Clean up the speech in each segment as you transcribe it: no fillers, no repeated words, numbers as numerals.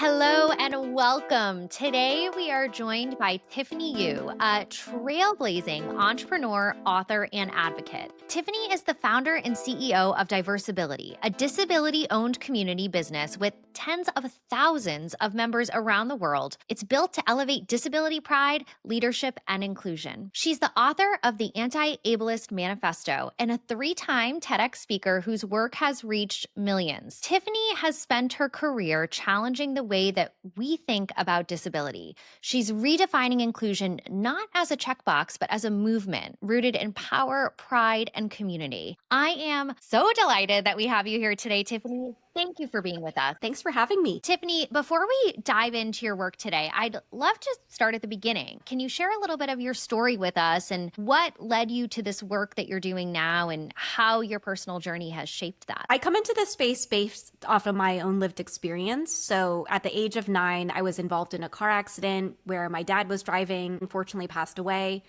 Hello and welcome. Today we are joined by Tiffany Yu, a trailblazing entrepreneur, author, and advocate. Tiffany is the founder and CEO of Diversability, a disability-owned community business with tens of thousands of members around the world. It's built to elevate disability pride, leadership, and inclusion. She's the author of the Anti-Ablest Manifesto and a 3-time TEDx speaker whose work has reached millions. Tiffany has spent her career challenging the way that we think about disability. She's redefining inclusion not as a checkbox, but as a movement rooted in power, pride, and community. I am so delighted that we have you here today, Tiffany. Thank you for being with us. Thanks for having me. Tiffany, before we dive into your work today, I'd love to start at the beginning. Can you share a little bit of your story with us and what led you to this work that you're doing now and how your personal journey has shaped that? I come into this space based off of my own lived experience. So at the age of 9, I was involved in a car accident where my dad was driving, unfortunately passed away.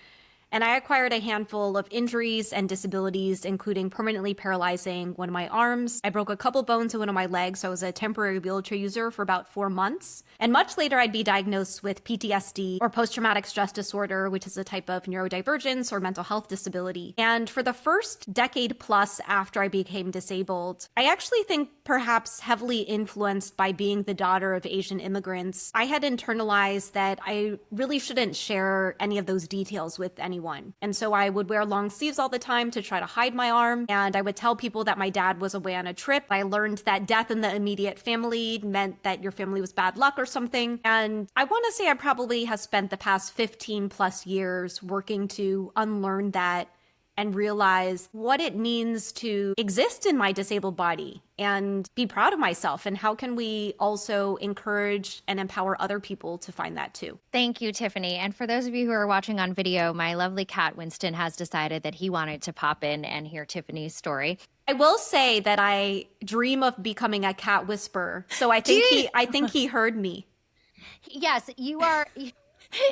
And I acquired a handful of injuries and disabilities, including permanently paralyzing one of my arms. I broke a couple bones in one of my legs, so I was a temporary wheelchair user for about 4 months. And much later, I'd be diagnosed with PTSD or post-traumatic stress disorder, which is a type of neurodivergence or mental health disability. And for the first decade plus after I became disabled, I actually think perhaps heavily influenced by being the daughter of Asian immigrants, I had internalized that I really shouldn't share any of those details with anyone. And so I would wear long sleeves all the time to try to hide my arm. And I would tell people that my dad was away on a trip. I learned that death in the immediate family meant that your family was bad luck or something. And I want to say I probably have spent the past 15 plus years working to unlearn that and realize what it means to exist in my disabled body and be proud of myself. And how can we also encourage and empower other people to find that too? Thank you, Tiffany. And for those of you who are watching on video, my lovely cat Winston has decided that he wanted to pop in and hear Tiffany's story. I will say that I dream of becoming a cat whisperer. So I think he heard me. Yes, you are.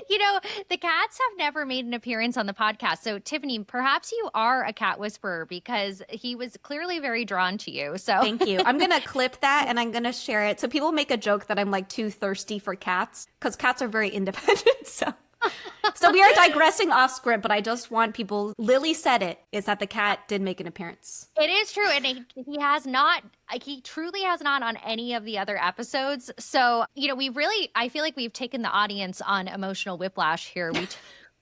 You know, the cats have never made an appearance on the podcast. So, Tiffany, perhaps you are a cat whisperer because he was clearly very drawn to you. So, thank you. I'm going to clip that and I'm going to share it. So people make a joke that I'm like too thirsty for cats because cats are very independent. So we are digressing off script, but I just want people, Lily said it, is that the cat did make an appearance. It is true. And he truly has not on any of the other episodes. So, you know, I feel like we've taken the audience on emotional whiplash here.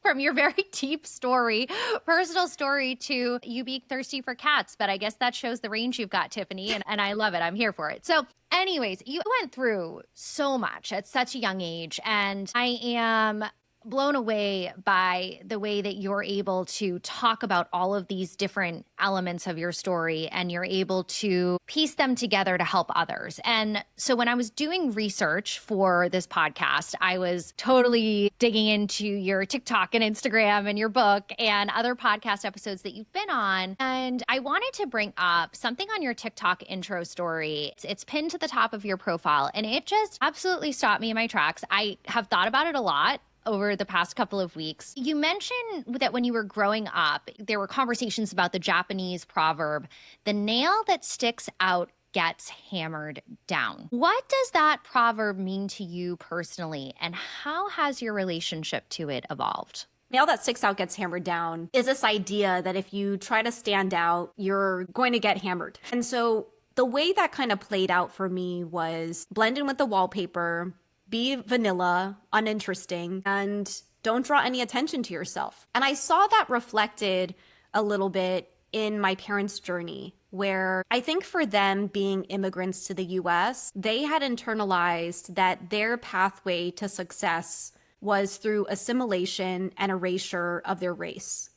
From your very deep story, personal story to you being thirsty for cats. But I guess that shows the range you've got, Tiffany, and I love it. I'm here for it. So anyways, you went through so much at such a young age, and I am blown away by the way that you're able to talk about all of these different elements of your story and you're able to piece them together to help others. And so when I was doing research for this podcast, I was totally digging into your TikTok and Instagram and your book and other podcast episodes that you've been on. And I wanted to bring up something on your TikTok intro story. It's pinned to the top of your profile and it just absolutely stopped me in my tracks. I have thought about it a lot over the past couple of weeks. You mentioned that when you were growing up, there were conversations about the Japanese proverb, the nail that sticks out gets hammered down. What does that proverb mean to you personally, and how has your relationship to it evolved? Nail that sticks out gets hammered down is this idea that if you try to stand out, you're going to get hammered. And so the way that kind of played out for me was blend in with the wallpaper, be vanilla, uninteresting, and don't draw any attention to yourself. And I saw that reflected a little bit in my parents' journey, where I think for them being immigrants to the US, they had internalized that their pathway to success was through assimilation and erasure of their race.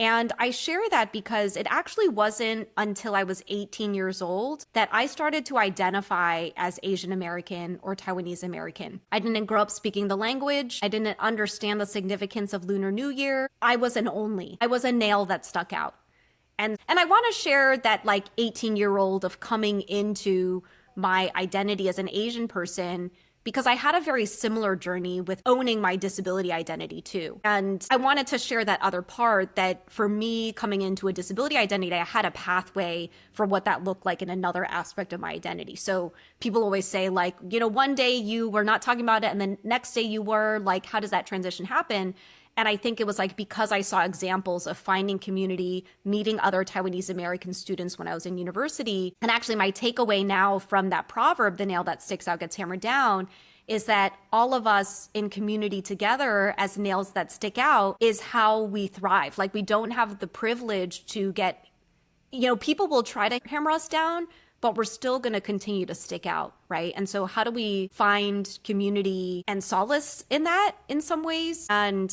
And I share that because it actually wasn't until I was 18 years old that I started to identify as Asian American or Taiwanese American. I didn't grow up speaking the language. I didn't understand the significance of Lunar New Year. I was an only. I was a nail that stuck out. And I want to share that like 18-year-old of coming into my identity as an Asian person because I had a very similar journey with owning my disability identity too. And I wanted to share that other part, that for me coming into a disability identity, I had a pathway for what that looked like in another aspect of my identity. So people always say like, one day you were not talking about it and the next day you were, like, how does that transition happen? And I think it was like because I saw examples of finding community, meeting other Taiwanese American students when I was in university. And actually my takeaway now from that proverb, the nail that sticks out gets hammered down, is that all of us in community together as nails that stick out is how we thrive. Like we don't have the privilege to get, people will try to hammer us down, but we're still going to continue to stick out, right? And so how do we find community and solace in that in some ways? And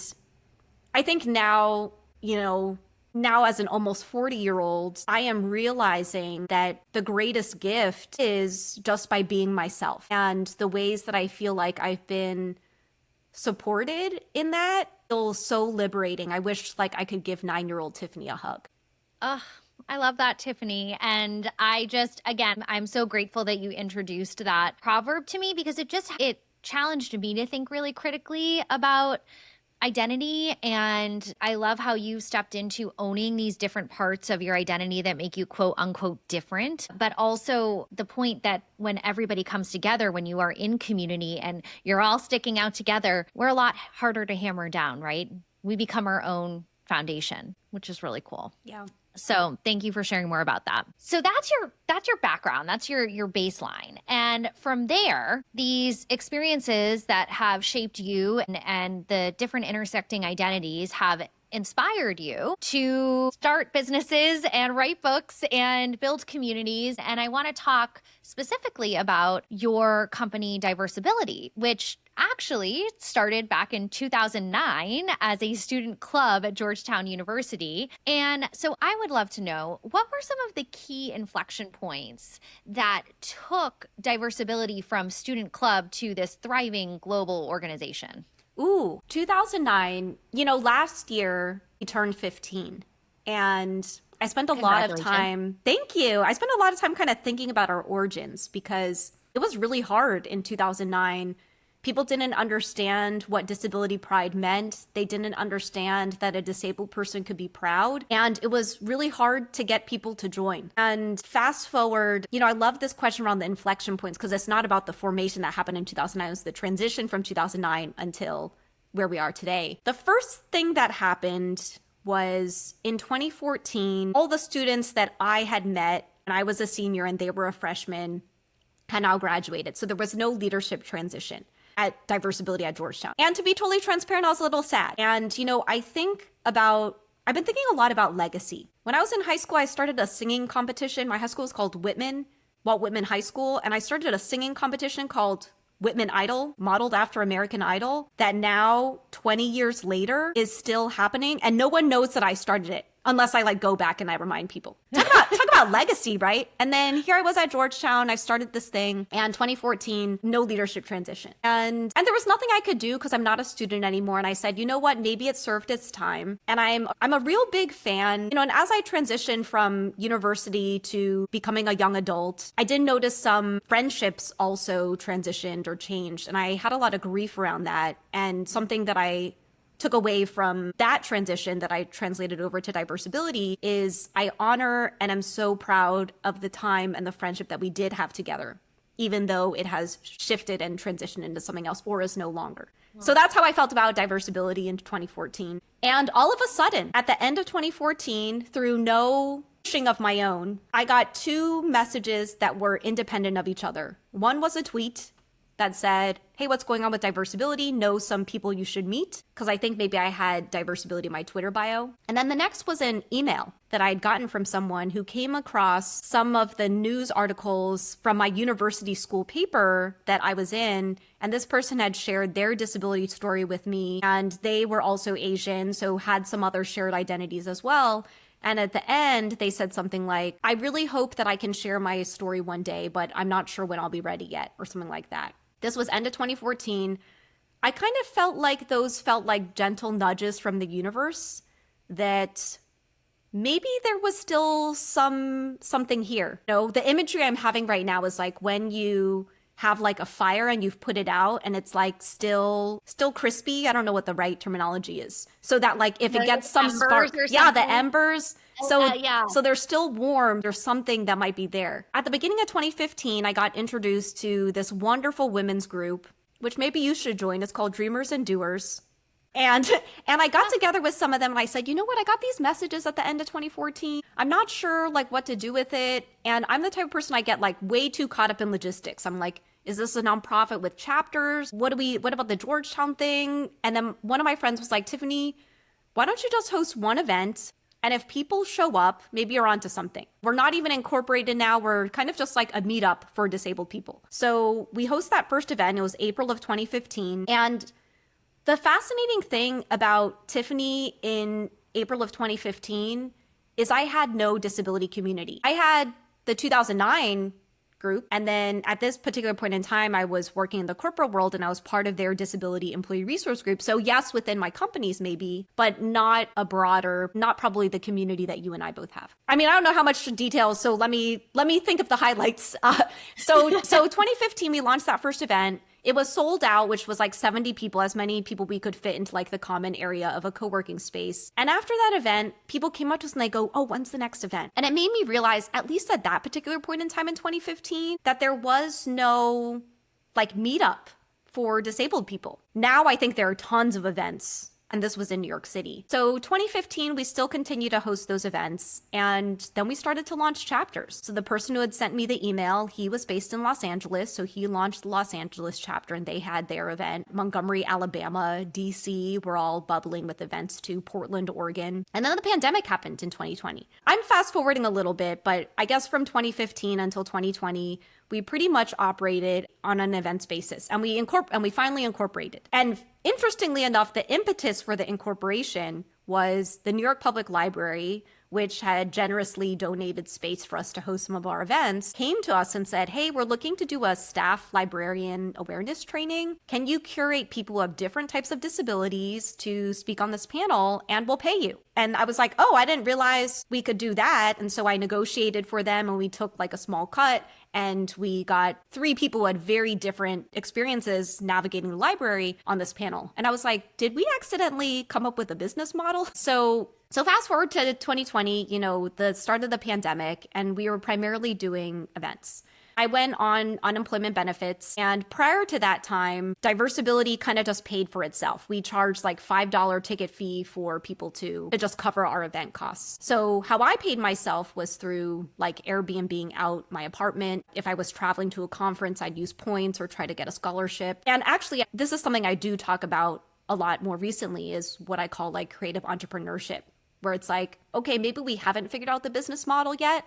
I think now, now as an almost 40-year-old, I am realizing that the greatest gift is just by being myself. And the ways that I feel like I've been supported in that feels so liberating. I wish like I could give 9-year-old Tiffany a hug. Ugh. I love that, Tiffany. And again, I'm so grateful that you introduced that proverb to me because it challenged me to think really critically about identity. And I love how you stepped into owning these different parts of your identity that make you quote unquote different, but also the point that when everybody comes together, when you are in community and you're all sticking out together, we're a lot harder to hammer down, right? We become our own foundation, which is really cool. Yeah. So thank you for sharing more about that. So that's your background. That's your baseline. And from there, these experiences that have shaped you and the different intersecting identities have inspired you to start businesses and write books and build communities. And I want to talk specifically about your company, Diversability, which actually started back in 2009 as a student club at Georgetown University. And so I would love to know, what were some of the key inflection points that took Diversability from student club to this thriving global organization? Ooh, 2009, last year we turned 15 and I spent a lot of time, thank you. I spent a lot of time kind of thinking about our origins because it was really hard in 2009. People didn't understand what disability pride meant. They didn't understand that a disabled person could be proud. And it was really hard to get people to join. And fast forward, I love this question around the inflection points because it's not about the formation that happened in 2009. It was the transition from 2009 until where we are today. The first thing that happened was in 2014, all the students that I had met, and I was a senior and they were a freshman, had now graduated. So there was no leadership transition at Diversability at Georgetown. And to be totally transparent, I was a little sad. And, I've been thinking a lot about legacy. When I was in high school, I started a singing competition. My high school was called Walt Whitman High School. And I started a singing competition called Whitman Idol, modeled after American Idol, that now, 20 years later, is still happening. And no one knows that I started it. Unless I go back and I remind people. Talk about legacy, right? And then here I was at Georgetown. I started this thing, and 2014, no leadership transition. And there was nothing I could do because I'm not a student anymore. And I said, you know what? Maybe it served its time. And I'm a real big fan. And as I transitioned from university to becoming a young adult, I did notice some friendships also transitioned or changed. And I had a lot of grief around that. And something that I took away from that transition that I translated over to Diversability is I honor and I'm so proud of the time and the friendship that we did have together, even though it has shifted and transitioned into something else or is no longer. Wow. So that's how I felt about Diversability in 2014. And all of a sudden, at the end of 2014, through no pushing of my own, I got 2 messages that were independent of each other. One was a tweet that said, hey, what's going on with Diversability? Know some people you should meet. Because I think maybe I had Diversability in my Twitter bio. And then the next was an email that I had gotten from someone who came across some of the news articles from my university school paper that I was in. And this person had shared their disability story with me. And they were also Asian, so had some other shared identities as well. And at the end, they said something like, I really hope that I can share my story one day, but I'm not sure when I'll be ready yet, or something like that. This was end of 2014. I kind of felt like those felt like gentle nudges from the universe that maybe there was still something here. The imagery I'm having right now is like when you have like a fire and you've put it out and it's like still crispy. I don't know what the right terminology is. So that like if it gets some spark, yeah, the embers. So they're still warm. There's something that might be there. At the beginning of 2015, I got introduced to this wonderful women's group, which maybe you should join. It's called Dreamers and Doers. And I got together with some of them and I said, you know what? I got these messages at the end of 2014. I'm not sure like what to do with it. And I'm the type of person I get like way too caught up in logistics. I'm like, is this a nonprofit with chapters? What about the Georgetown thing? And then one of my friends was like, Tiffany, why don't you just host one event? And if people show up, maybe you're onto something. We're not even incorporated now. We're kind of just like a meetup for disabled people. So we host that first event. It was April of 2015. And the fascinating thing about Tiffany in April of 2015 is I had no disability community. I had the 2009 group. And then at this particular point in time, I was working in the corporate world and I was part of their disability employee resource group. So yes, within my companies maybe, but not a broader, not probably the community that you and I both have. I mean, I don't know how much detail. So let me think of the highlights. So 2015, we launched that first event. It was sold out, which was like 70 people, as many people we could fit into like the common area of a co-working space. And after that event, people came up to us and they go, oh, when's the next event? And it made me realize, at least at that particular point in time in 2015, that there was no like meetup for disabled people. Now I think there are tons of events. And this was in New York City. So 2015, we still continue to host those events. And then we started to launch chapters. So the person who had sent me the email, he was based in Los Angeles. So he launched the Los Angeles chapter and they had their event. Montgomery, Alabama, DC were all bubbling with events too. Portland, Oregon. And then the pandemic happened in 2020. I'm fast forwarding a little bit, but I guess from 2015 until 2020, we pretty much operated on an events basis and we finally incorporated. And interestingly enough, the impetus for the incorporation was the New York Public Library, which had generously donated space for us to host some of our events, came to us and said, hey, we're looking to do a staff librarian awareness training. Can you curate people of different types of disabilities to speak on this panel and we'll pay you? And I was like, oh, I didn't realize we could do that. And so I negotiated for them and we took like a small cut and we got 3 people who had very different experiences navigating the library on this panel. And I was like, did we accidentally come up with a business model? So fast forward to 2020, the start of the pandemic, and we were primarily doing events. I went on unemployment benefits, and prior to that time, Diversability kind of just paid for itself. We charged like $5 ticket fee for people to just cover our event costs. So how I paid myself was through like Airbnb out my apartment. If I was traveling to a conference, I'd use points or try to get a scholarship. And actually, this is something I do talk about a lot more recently, is what I call like creative entrepreneurship, where it's like, okay, maybe we haven't figured out the business model yet,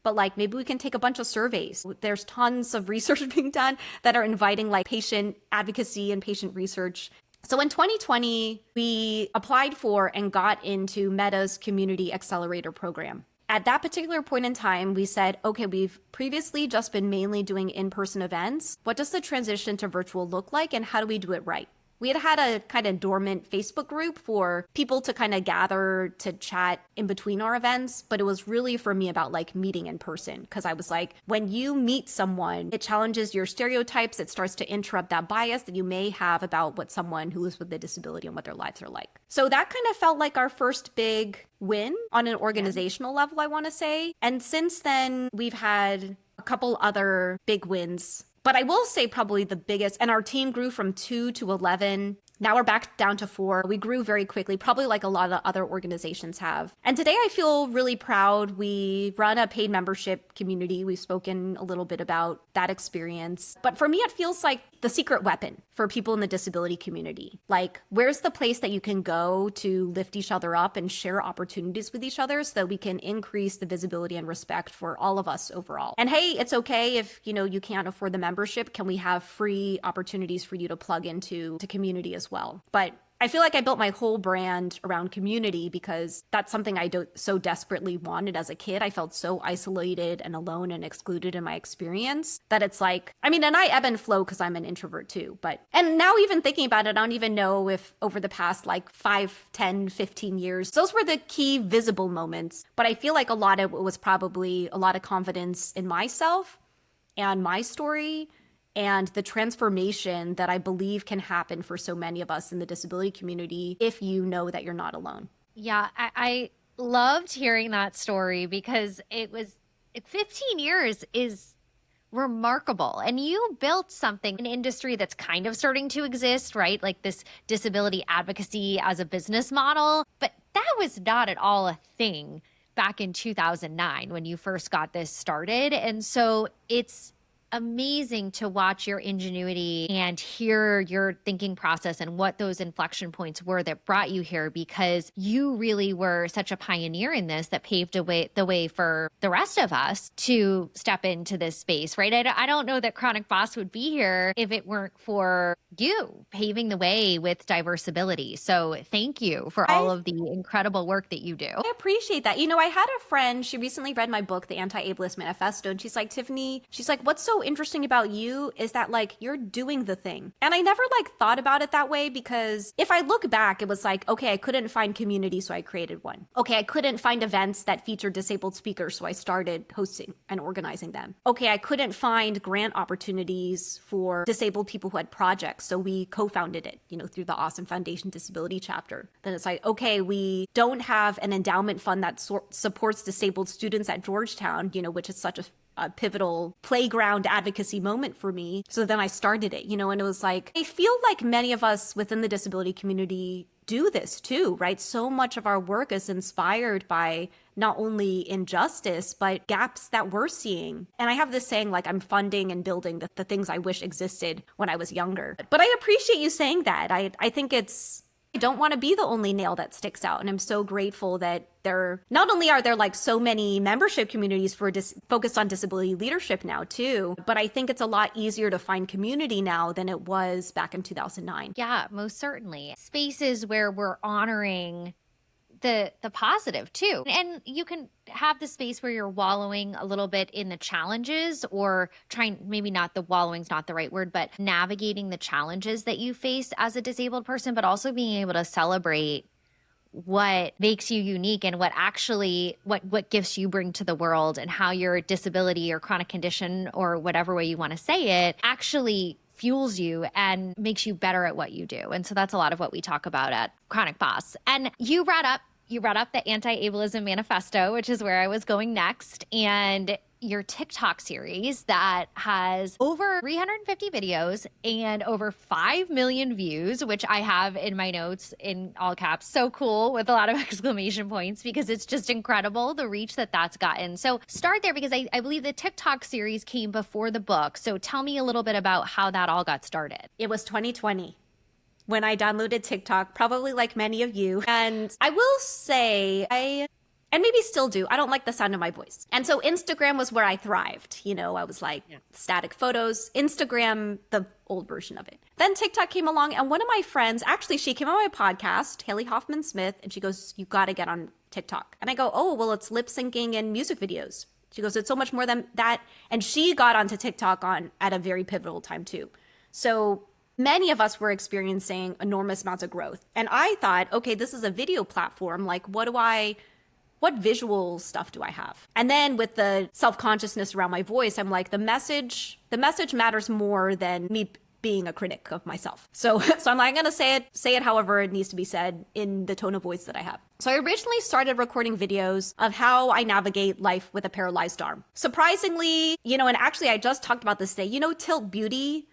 but like maybe we can take a bunch of surveys. There's tons of research being done that are inviting like patient advocacy and patient research. So in 2020, we applied for and got into Meta's Community Accelerator program. At that particular point in time, we said, okay, we've previously just been mainly doing in-person events. What does the transition to virtual look like and how do we do it right? We had a kind of dormant Facebook group for people to kind of gather to chat in between our events. But it was really for me about like meeting in person. Because I was like, when you meet someone, it challenges your stereotypes. It starts to interrupt that bias that you may have about what someone who lives with a disability and what their lives are like. So that kind of felt like our first big win on an organizational level, I want to say. And since then, we've had a couple other big wins. But I will say probably the biggest, and our team grew from 2 to 11. Now we're back down to 4. We grew very quickly, probably like a lot of other organizations have. And today I feel really proud. We run a paid membership community. We've spoken a little bit about that experience. But for me, it feels like the secret weapon for people in the disability community. Like, where's the place that you can go to lift each other up and share opportunities with each other so that we can increase the visibility and respect for all of us overall? And hey, it's okay if, you can't afford the membership. Can we have free opportunities for you to plug into community as well? But I feel like I built my whole brand around community because that's something I so desperately wanted as a kid. I felt so isolated and alone and excluded in my experience that it's like, and I ebb and flow because I'm an introvert too. And now even thinking about it, I don't even know if over the past like 5, 10, 15 years, those were the key visible moments. But I feel like a lot of it was probably a lot of confidence in myself and my story and the transformation that I believe can happen for so many of us in the disability community if you know that you're not alone. Yeah, I loved hearing that story because it was 15 years is remarkable. And you built something, an industry that's kind of starting to exist, right? Like this disability advocacy as a business model. But that was not at all a thing back in 2009 when you first got this started. And so it's amazing to watch your ingenuity and hear your thinking process and what those inflection points were that brought you here, because you really were such a pioneer in this that paved the way for the rest of us to step into this space, right? I don't know that Chronic Boss would be here if it weren't for you paving the way with diversability. So thank you for all of the incredible work that you do. I appreciate that. You know, I had a friend, she recently read my book, The Anti-Ablest Manifesto, and she's like, Tiffany, she's like, what's so interesting about you is that like you're doing the thing. And I never like thought about it that way, because if I look back, it was like, okay, I couldn't find community, so I created one. Okay, I couldn't find events that featured disabled speakers, so I started hosting and organizing them. Okay, I couldn't find grant opportunities for disabled people who had projects, so we co-founded it, you know, through the Awesome Foundation Disability chapter. Then it's like, okay, we don't have an endowment fund that supports disabled students at Georgetown, you know, which is such a pivotal playground advocacy moment for me. So then I started it, you know, and it was like, I feel like many of us within the disability community do this too, right? So much of our work is inspired by not only injustice, but gaps that we're seeing. And I have this saying, like, I'm funding and building the things I wish existed when I was younger. But I appreciate you saying that. I think I don't want to be the only nail that sticks out. And I'm so grateful that not only are there like so many membership communities focused on disability leadership now too, but I think it's a lot easier to find community now than it was back in 2009. Yeah, most certainly. Spaces where we're honoring the positive too. And you can have the space where you're wallowing a little bit in the challenges, or trying, maybe not, the wallowing's not the right word, but navigating the challenges that you face as a disabled person, but also being able to celebrate what makes you unique and what gifts you bring to the world, and how your disability or chronic condition, or whatever way you want to say it, actually fuels you and makes you better at what you do. And so that's a lot of what we talk about at Chronic Boss. And you brought up the Anti-Ablism Manifesto, which is where I was going next, and your TikTok series that has over 350 videos and over 5 million views, which I have in my notes in all caps. So cool, with a lot of exclamation points, because it's just incredible the reach that that's gotten. So start there, because I believe the TikTok series came before the book. So tell me a little bit about how that all got started. It was 2020 when I downloaded TikTok, probably like many of you. And I will say, and maybe still do, I don't like the sound of my voice. And so Instagram was where I thrived. You know, I was like, static photos, Instagram, the old version of it. Then TikTok came along, and one of my friends, actually, she came on my podcast, Haley Hoffman Smith, and she goes, you got to get on TikTok. And I go, oh, well, it's lip syncing and music videos. She goes, it's so much more than that. And she got onto TikTok at a very pivotal time too. So many of us were experiencing enormous amounts of growth. And I thought, okay, this is a video platform. Like, what visual stuff do I have? And then with the self-consciousness around my voice, I'm like, the message matters more than me being a critic of myself. So I'm like, I'm going to say it however it needs to be said, in the tone of voice that I have. So I originally started recording videos of how I navigate life with a paralyzed arm. Surprisingly, you know, and actually I just talked about this today, you know, Tilt Beauty,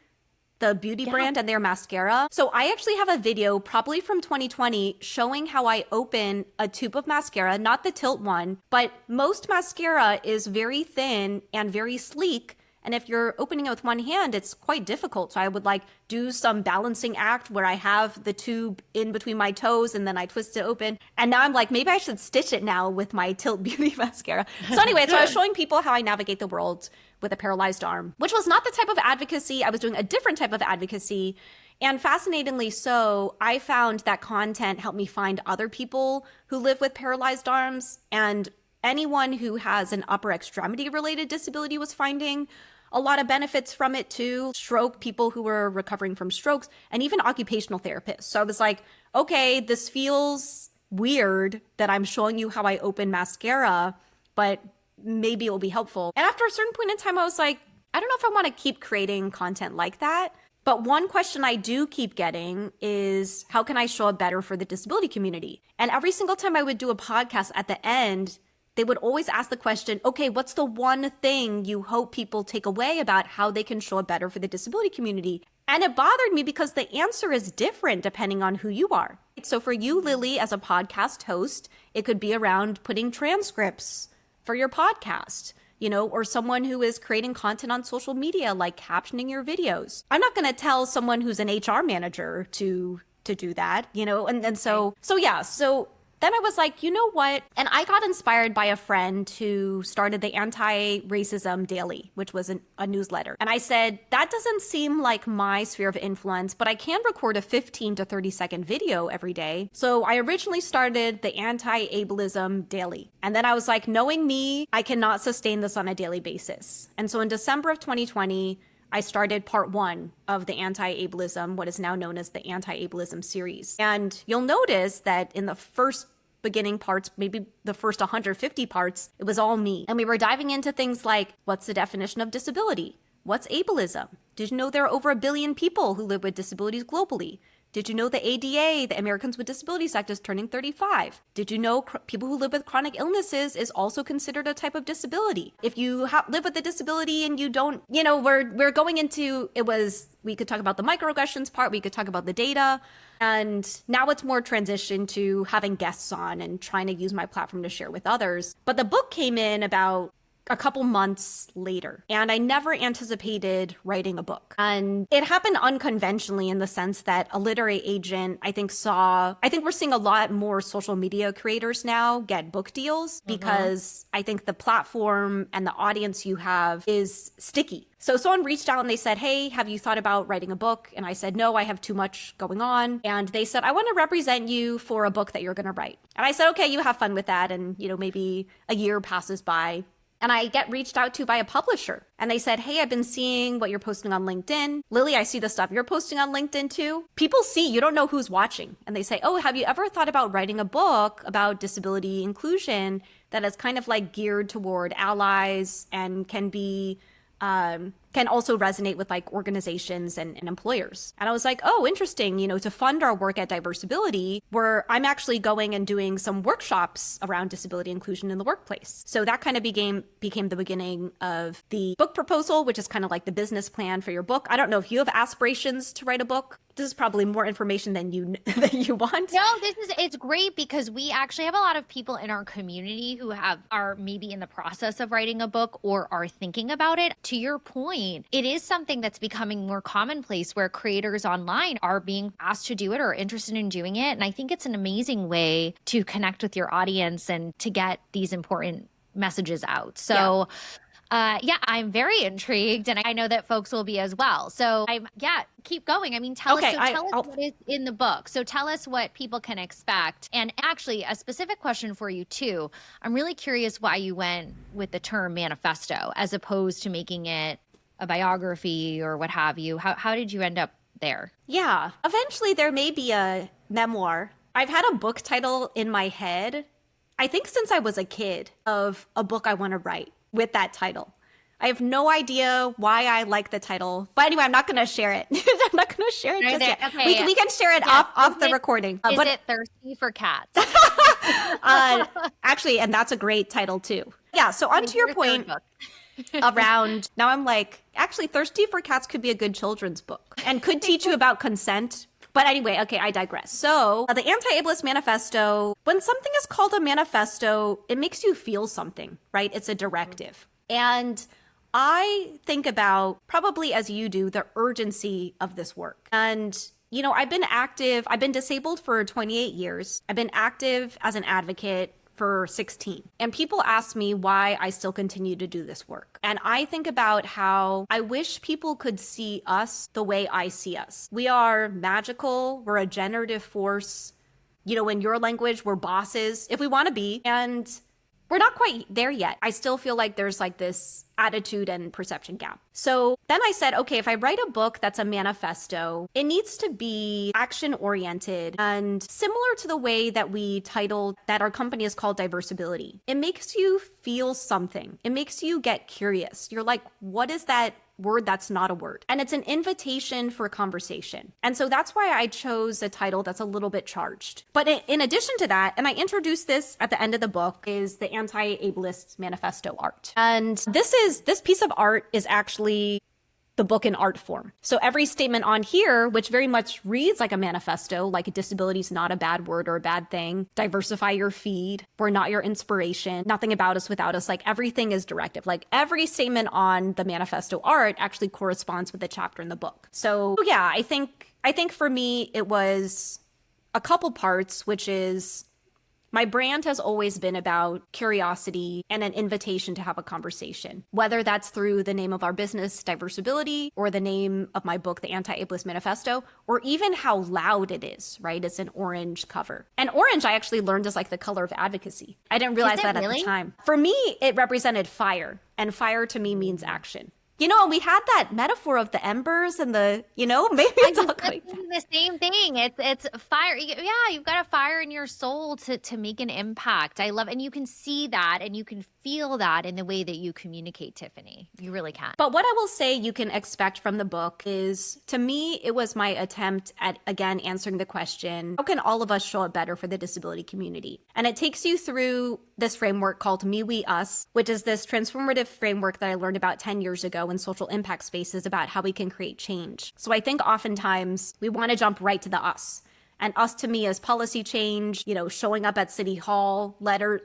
the beauty brand, and their mascara. So I actually have a video probably from 2020 showing how I open a tube of mascara, not the Tilt one, but most mascara is very thin and very sleek. And if you're opening it with one hand, it's quite difficult. So I would like do some balancing act where I have the tube in between my toes and then I twist it open. And now I'm like, maybe I should stitch it now with my Tilt Beauty mascara. So anyway, so I was showing people how I navigate the world with a paralyzed arm, which was not the type of advocacy. I was doing a different type of advocacy. And fascinatingly so, I found that content helped me find other people who live with paralyzed arms, and anyone who has an upper extremity related disability was finding a lot of benefits from it too. Stroke people who were recovering from strokes, and even occupational therapists. So I was like, okay, this feels weird that I'm showing you how I open mascara, but maybe it will be helpful. And after a certain point in time, I was like, I don't know if I want to keep creating content like that. But one question I do keep getting is, how can I show up better for the disability community? And every single time I would do a podcast, at the end, they would always ask the question, okay, what's the one thing you hope people take away about how they can show up better for the disability community? And it bothered me because the answer is different depending on who you are. So for you, Lily, as a podcast host, it could be around putting transcripts for your podcast, or someone who is creating content on social media, like captioning your videos. I'm not going to tell someone who's an HR manager to do that, So then I was like, you know what? And I got inspired by a friend who started the Anti-Racism Daily, which was a newsletter. And I said, that doesn't seem like my sphere of influence, but I can record a 15 to 30 second video every day. So I originally started the Anti-Ablism Daily. And then I was like, knowing me, I cannot sustain this on a daily basis. And so in December of 2020, I started part 1 of the Anti-Ablism, what is now known as the Anti-Ablism series. And you'll notice that in the first beginning parts, maybe the first 150 parts, it was all me. And we were diving into things like, what's the definition of disability? What's ableism? Did you know there are over 1 billion people who live with disabilities globally? Did you know the ADA, the Americans with Disabilities Act, is turning 35? Did you know people who live with chronic illnesses is also considered a type of disability? If you live with a disability and you don't, we're going into, we could talk about the microaggressions part, we could talk about the data, and now it's more transition to having guests on and trying to use my platform to share with others. But the book came in about a couple months later, and I never anticipated writing a book. And it happened unconventionally in the sense that a literary agent, I think we're seeing a lot more social media creators now get book deals because I think the platform and the audience you have is sticky. So someone reached out and they said, hey, have you thought about writing a book? And I said, no, I have too much going on. And they said, I want to represent you for a book that you're going to write. And I said, okay, you have fun with that. And, maybe a year passes by. And I get reached out to by a publisher. And they said, hey, I've been seeing what you're posting on LinkedIn. Lily, I see the stuff you're posting on LinkedIn too. People see, you don't know who's watching. And they say, oh, have you ever thought about writing a book about disability inclusion that is kind of like geared toward allies and can also resonate with like organizations and employers? And I was like, oh, interesting. To fund our work at Diversability, where I'm actually going and doing some workshops around disability inclusion in the workplace. So that kind of became the beginning of the book proposal, which is kind of like the business plan for your book. I don't know if you have aspirations to write a book. This is probably more information than you want. No, it's great because we actually have a lot of people in our community who are maybe in the process of writing a book or are thinking about it. To your point, it is something that's becoming more commonplace where creators online are being asked to do it or interested in doing it. And I think it's an amazing way to connect with your audience and to get these important messages out. So I'm very intrigued, and I know that folks will be as well. So keep going. I mean, tell us what is in the book. So tell us what people can expect. And actually, a specific question for you too. I'm really curious why you went with the term manifesto as opposed to making it a biography or what have you. How did you end up there? Yeah, eventually there may be a memoir. I've had a book title in my head, I think since I was a kid, of a book I want to write with that title. I have no idea why I like the title, but anyway, I'm not going to share it. I'm not going to share it just yet. Okay, we can share it off the recording. Is it Thirsty for Cats? Actually, and that's a great title too. Yeah, so onto your point around, now I'm like, actually, Thirsty for Cats could be a good children's book and could teach you about consent. But anyway, okay, I digress. So the Anti-Ablest Manifesto, when something is called a manifesto, it makes you feel something, right? It's a directive. And I think about, probably as you do, the urgency of this work. And, I've been disabled for 28 years. I've been active as an advocate for 16. And people ask me why I still continue to do this work. And I think about how I wish people could see us the way I see us. We are magical. We're a generative force. In your language, we're bosses if we want to be. And we're not quite there yet. I still feel like there's like this attitude and perception gap. So then I said, okay, if I write a book that's a manifesto, it needs to be action oriented and similar to the way that we titled that our company is called Diversability. It makes you feel something. It makes you get curious. You're like, what is that word that's not a word? And it's an invitation for conversation. And so that's why I chose a title that's a little bit charged. But in addition to that, and I introduced this at the end of the book, is the Anti-Ablest Manifesto art. And this piece of art is actually the book in art form. So every statement on here, which very much reads like a manifesto, like disability is not a bad word or a bad thing, diversify your feed, we're not your inspiration, nothing about us without us, like everything is directive. Like every statement on the manifesto art actually corresponds with the chapter in the book. So yeah, I think for me, it was a couple parts, which is my brand has always been about curiosity and an invitation to have a conversation, whether that's through the name of our business, Diversability, or the name of my book, The Anti-Ablest Manifesto, or even how loud it is, right? It's an orange cover. And orange, I actually learned is like the color of advocacy. I didn't realize that at the time. For me, it represented fire, and fire to me means action. You know, we had that metaphor of the embers and the, maybe it's all like the same thing. It's fire. Yeah, you've got a fire in your soul to make an impact. I love, and you can see that and you can feel that in the way that you communicate, Tiffany. You really can. But what I will say you can expect from the book is, to me, it was my attempt at, again, answering the question, how can all of us show up better for the disability community? And it takes you through this framework called Me, We, Us, which is this transformative framework that I learned about 10 years ago in social impact spaces about how we can create change. So I think oftentimes we want to jump right to the us. And us to me is policy change, showing up at City Hall,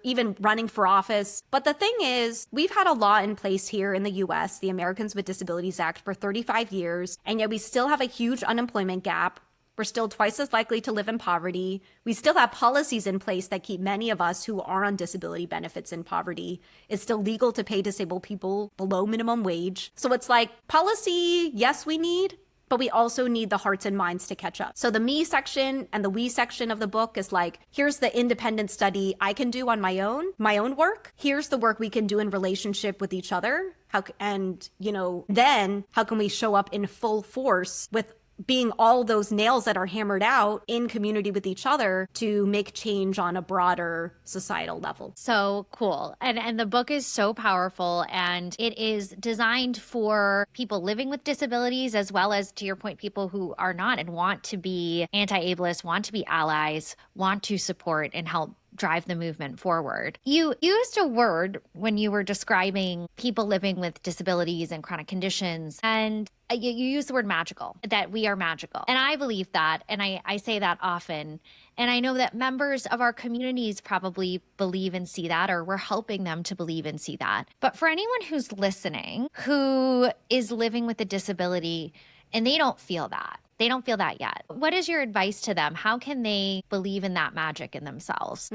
even running for office. But the thing is, we've had a law in place here in the US, the Americans with Disabilities Act, for 35 years, and yet we still have a huge unemployment gap. We're still twice as likely to live in poverty. We still have policies in place that keep many of us who are on disability benefits in poverty. It's still legal to pay disabled people below minimum wage. So it's like policy, yes, we need, but we also need the hearts and minds to catch up. So the me section and the we section of the book is like, here's the independent study I can do on my own work. Here's the work we can do in relationship with each other. Then how can we show up in full force with being all those nails that are hammered out in community with each other to make change on a broader societal level. So cool. And the book is so powerful, and it is designed for people living with disabilities, as well as, to your point, people who are not and want to be anti-ableist, want to be allies, want to support and help drive the movement forward. You used a word when you were describing people living with disabilities and chronic conditions, and you used the word magical, that we are magical. And I believe that, and I say that often. And I know that members of our communities probably believe and see that, or we're helping them to believe and see that. But for anyone who's listening, who is living with a disability and they don't feel that yet, what is your advice to them? How can they believe in that magic in themselves?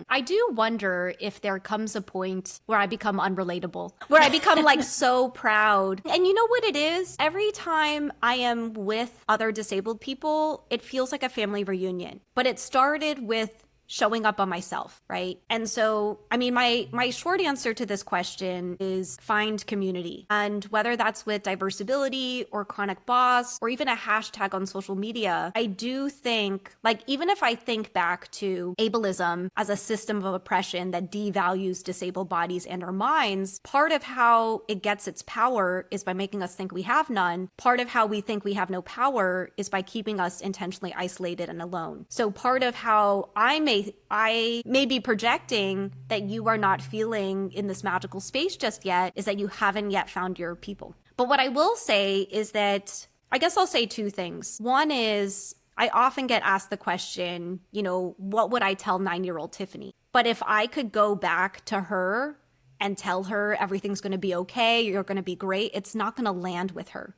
I do wonder if there comes a point where I become unrelatable, where I become like so proud. And you know what it is? Every time I am with other disabled people, it feels like a family reunion. But it started with showing up on myself, right? And so, my short answer to this question is find community. And whether that's with Diversability or Chronic Boss or even a hashtag on social media, I do think, even if I think back to ableism as a system of oppression that devalues disabled bodies and our minds, part of how it gets its power is by making us think we have none. Part of how we think we have no power is by keeping us intentionally isolated and alone. So part of how I may be projecting that you are not feeling in this magical space just yet is that you haven't yet found your people. But what I will say is that, I guess I'll say two things. One is, I often get asked the question, what would I tell 9-year-old Tiffany? But if I could go back to her and tell her everything's going to be okay, you're going to be great, it's not going to land with her,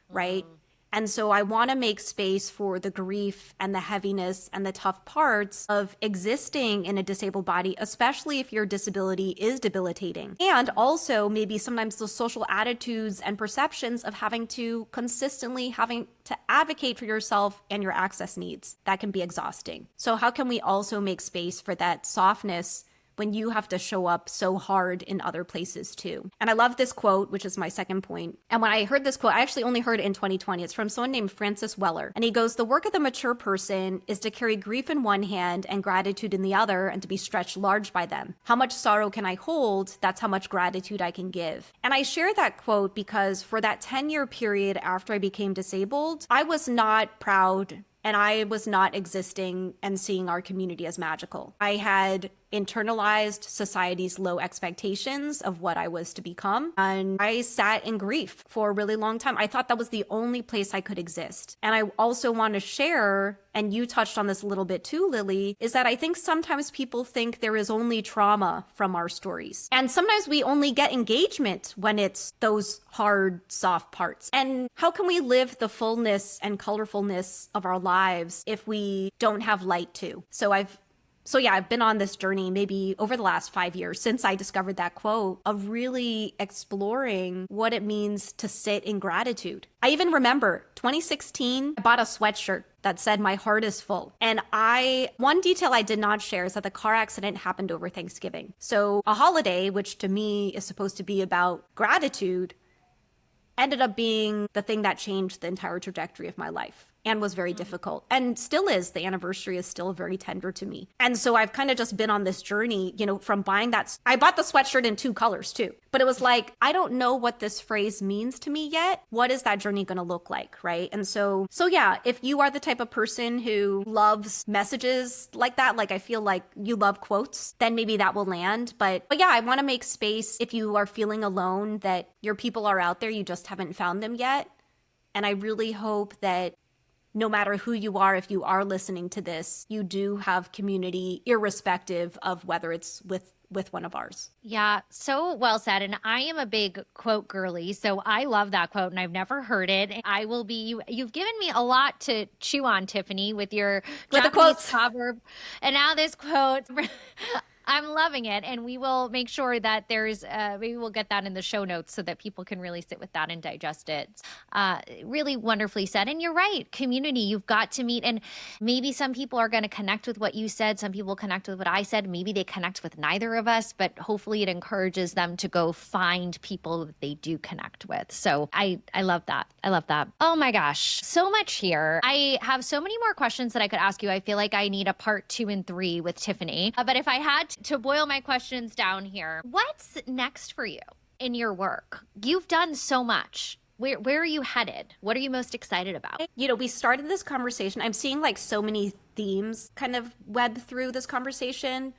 right? And so I want to make space for the grief and the heaviness and the tough parts of existing in a disabled body, especially if your disability is debilitating. And also maybe sometimes the social attitudes and perceptions of having to advocate for yourself and your access needs. That can be exhausting. So how can we also make space for that softness when you have to show up so hard in other places too. And I love this quote, which is my second point. And when I heard this quote, I actually only heard it in 2020. It's from someone named Francis Weller. And he goes, "The work of the mature person is to carry grief in one hand and gratitude in the other, and to be stretched large by them. How much sorrow can I hold? That's how much gratitude I can give." And I share that quote because for that 10-year period after I became disabled, I was not proud and I was not existing and seeing our community as magical. I had internalized society's low expectations of what I was to become. And I sat in grief for a really long time. I thought that was the only place I could exist. And I also want to share, and you touched on this a little bit too, Lily, is that I think sometimes people think there is only trauma from our stories. And sometimes we only get engagement when it's those hard, soft parts. And how can we live the fullness and colorfulness of our lives if we don't have light too? So I've been on this journey maybe over the last 5 years since I discovered that quote of really exploring what it means to sit in gratitude. I even remember 2016, I bought a sweatshirt that said "My heart is full." And one detail I did not share is that the car accident happened over Thanksgiving. So a holiday, which to me is supposed to be about gratitude, ended up being the thing that changed the entire trajectory of my life and was very difficult and still is. The anniversary is still very tender to me. And so I've kind of just been on this journey, from buying that. I bought the sweatshirt in 2 colors too, but it was like, I don't know what this phrase means to me yet. What is that journey going to look like? Right. And so yeah, if you are the type of person who loves messages like that, like I feel like you love quotes, then maybe that will land. But yeah, I want to make space if you are feeling alone, that your people are out there, you just haven't found them yet. And I really hope that no matter who you are, if you are listening to this, you do have community, irrespective of whether it's with one of ours. Yeah, so well said. And I am a big quote girly, so I love that quote and I've never heard it. You've given me a lot to chew on, Tiffany, with your the quotes proverb. And now this quote, I'm loving it. And we will make sure that maybe we'll get that in the show notes so that people can really sit with that and digest it. Really wonderfully said. And you're right, community, you've got to meet. And maybe some people are going to connect with what you said. Some people connect with what I said. Maybe they connect with neither of us, but hopefully it encourages them to go find people that they do connect with. So I love that. I love that. Oh my gosh, so much here. I have so many more questions that I could ask you. I feel like I need a part 2 and 3 with Tiffany. But if I had to boil my questions down here, what's next for you in your work? You've done so much. Where are you headed? What are you most excited about? We started this conversation. I'm seeing like so many themes kind of web through this conversation.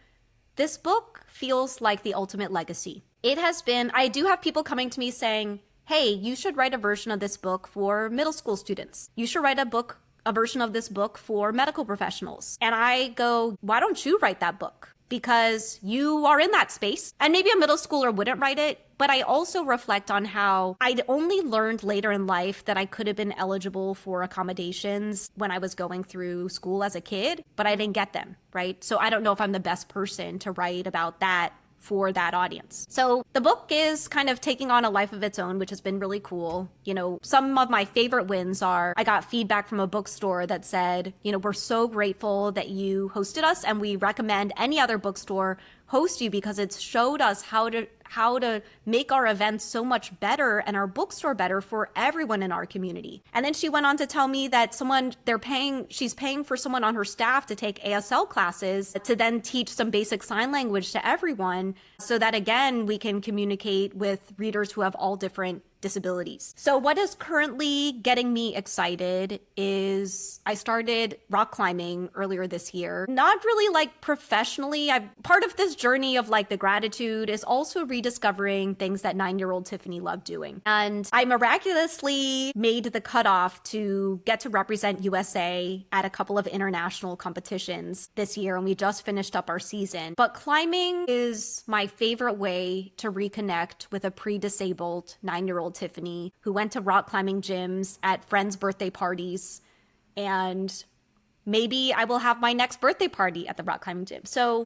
This book feels like the ultimate legacy. It has been, I do have people coming to me saying, "Hey, you should write a version of this book for middle school students. You should write a version of this book for medical professionals." And I go, why don't you write that book? Because you are in that space. And maybe a middle schooler wouldn't write it, but I also reflect on how I'd only learned later in life that I could have been eligible for accommodations when I was going through school as a kid, but I didn't get them, right? So I don't know if I'm the best person to write about that for that audience. So the book is kind of taking on a life of its own, which has been really cool. Some of my favorite wins are, I got feedback from a bookstore that said, "We're so grateful that you hosted us, and we recommend any other bookstore host you because it's showed us how to make our events so much better and our bookstore better for everyone in our community." And then she went on to tell me that she's paying for someone on her staff to take ASL classes to then teach some basic sign language to everyone so that, again, we can communicate with readers who have all different disabilities. So what is currently getting me excited is I started rock climbing earlier this year. Not really like professionally. Part of this journey of like the gratitude is also rediscovering things that 9-year-old Tiffany loved doing. And I miraculously made the cutoff to get to represent USA at a couple of international competitions this year, and we just finished up our season. But climbing is my favorite way to reconnect with a pre-disabled 9-year-old Tiffany who went to rock climbing gyms at friends' birthday parties. And maybe I will have my next birthday party at the rock climbing gym. So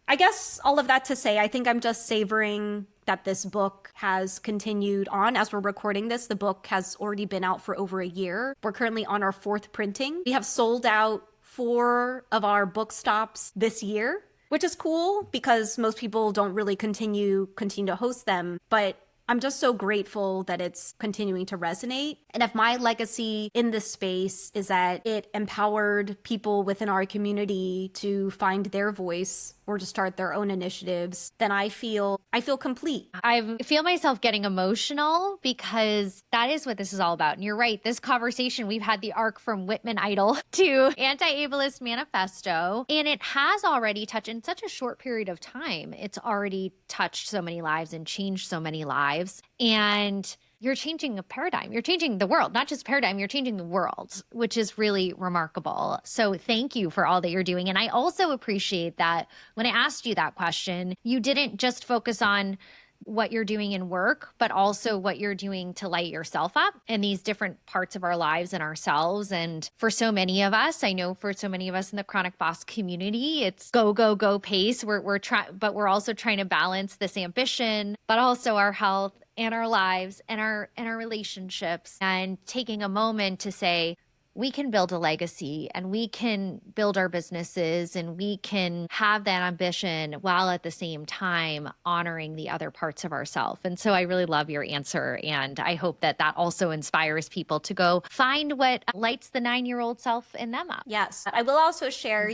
I guess all of that to say, I think I'm just savoring that this book has continued on. As we're recording this, the book has already been out for over a year. We're currently on our 4th printing. We have sold out 4 of our book stops this year, which is cool because most people don't really continue to host them. But I'm just so grateful that it's continuing to resonate. And if my legacy in this space is that it empowered people within our community to find their voice or to start their own initiatives, then I feel complete. I feel myself getting emotional because that is what this is all about. And you're right. This conversation, we've had the arc from Whitman Idol to Anti-Ablest Manifesto, and it has already touched in such a short period of time. It's already touched so many lives and changed so many lives. And you're changing a paradigm. You're changing the world, not just paradigm, you're changing the world, which is really remarkable. So thank you for all that you're doing. And I also appreciate that when I asked you that question, you didn't just focus on what you're doing in work, but also what you're doing to light yourself up in these different parts of our lives and ourselves. And for so many of us, I know for so many of us in the chronic boss community, it's go, go, go pace. We're trying, but we're also trying to balance this ambition, but also our health and our lives and our relationships, and taking a moment to say, we can build a legacy and we can build our businesses and we can have that ambition while at the same time honoring the other parts of ourselves. And so I really love your answer. And I hope that that also inspires people to go find what lights the 9-year-old self in them up. Yes. I will also share,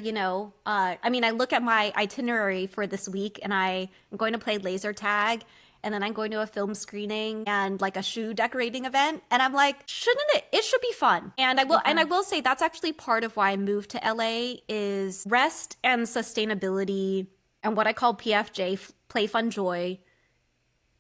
I look at my itinerary for this week and I am going to play laser tag. And then I'm going to a film screening and like a shoe decorating event. And I'm like, shouldn't it? It should be fun. And I will say that's actually part of why I moved to LA is rest and sustainability and what I call PFJ, play, fun, joy,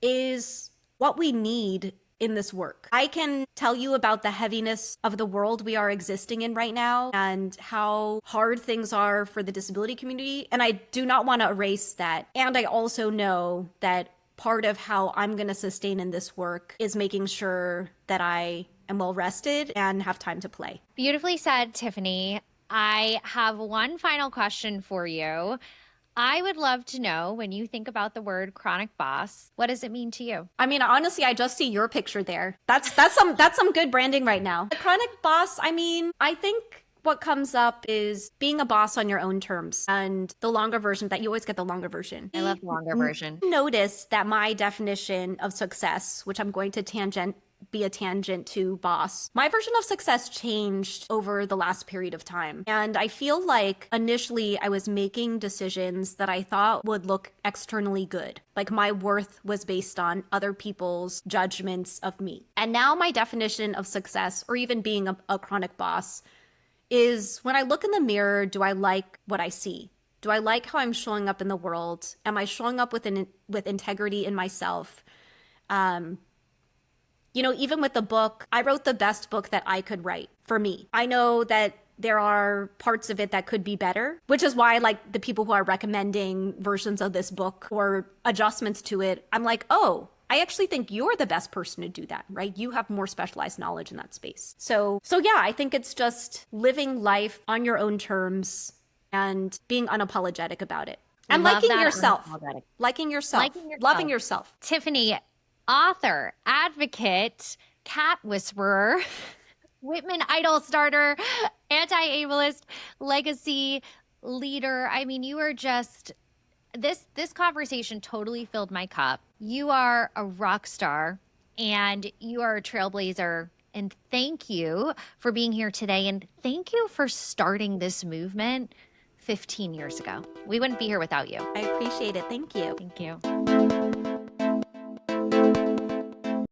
is what we need in this work. I can tell you about the heaviness of the world we are existing in right now and how hard things are for the disability community. And I do not want to erase that. And I also know that part of how I'm going to sustain in this work is making sure that I am well rested and have time to play. Beautifully said, Tiffany. I have one final question for you. I would love to know, when you think about the word chronic boss, what does it mean to you? I mean, honestly, I just see your picture there. That's some good branding right now. The chronic boss, I think what comes up is being a boss on your own terms, and the longer version, that you always get the longer version. I love the longer version. Notice that my definition of success, which I'm going to be a tangent to boss, my version of success changed over the last period of time. And I feel like initially I was making decisions that I thought would look externally good. Like my worth was based on other people's judgments of me. And now my definition of success, or even being a chronic boss, is when I look in the mirror, do I like what I see? Do I like how I'm showing up in the world? Am I showing up with integrity in myself? Even with the book, I wrote the best book that I could write for me. I know that there are parts of it that could be better, which is why like the people who are recommending versions of this book or adjustments to it, I'm like, oh, I actually think you're the best person to do that, right? You have more specialized knowledge in that space. So yeah, I think it's just living life on your own terms and being unapologetic about it. And liking yourself, loving yourself. Tiffany, author, advocate, cat whisperer, Whitman Idol starter, anti-ableist legacy leader. I mean, you are just... This conversation totally filled my cup. You are a rock star and you are a trailblazer. And thank you for being here today. And thank you for starting this movement 15 years ago. We wouldn't be here without you. I appreciate it. Thank you. Thank you.